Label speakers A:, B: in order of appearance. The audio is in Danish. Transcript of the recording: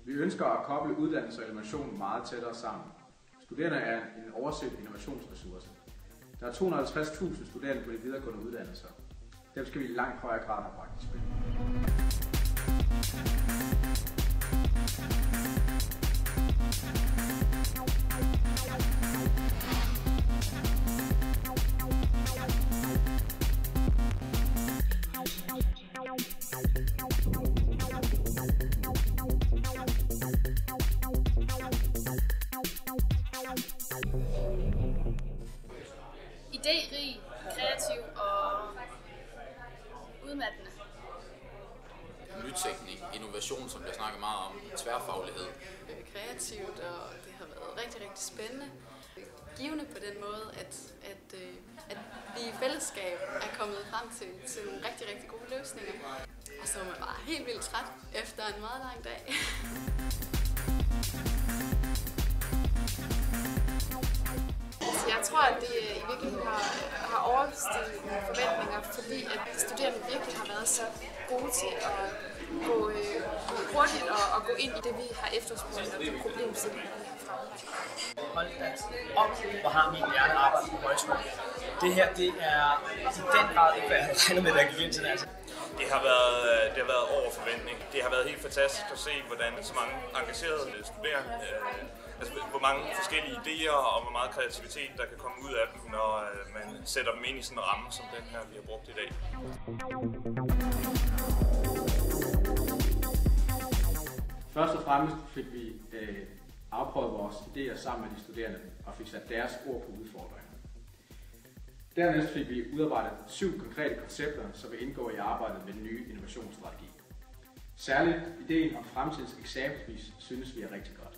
A: Vi ønsker at koble uddannelse og innovation meget tættere sammen. Studerende er en overset innovationsressource. Der er 250.000 studerende på de videregående uddannelser. Dem skal vi i langt højere grad have bragt i spil.
B: Idérig, kreativ og udmattende.
C: Nytænkning, innovation, som bliver snakket meget om, tværfaglighed.
D: Kreativt, og det har været rigtig, rigtig spændende. Givende på den måde, at vi i fællesskab er kommet frem til nogle rigtig, rigtig gode løsninger. Og så er man bare helt vildt træt efter en meget lang dag.
E: Jeg tror, at det i virkeligheden har oversteget mine forventninger, fordi at studerende virkelig har været så gode til at gå hurtigt og gå ind i det, vi har efterspurgt, og det problemstilling, vi har fremme.
F: Hold da op, hvor har min hjerne arbejdet på højskole. Det her, det er i den grad ikke, hvad jeg havde regnet med, da jeg gik ind til det. Altså.
G: Det har været over forventning. Det har været helt fantastisk at se, hvordan så mange engagerede studerende, hvor mange forskellige idéer og hvor meget kreativitet, der kan komme ud af dem, når man sætter dem ind i sådan en ramme, som den her, vi har brugt i dag.
A: Først og fremmest fik vi afprøvet vores idéer sammen med de studerende og fik sat deres ord på udfordringer. Dernæst fik vi udarbejdet 7 konkrete koncepter, som vil indgå i arbejdet med den nye innovationsstrategi. Særligt ideen om fremtidens eksamensbevis synes vi er rigtig godt.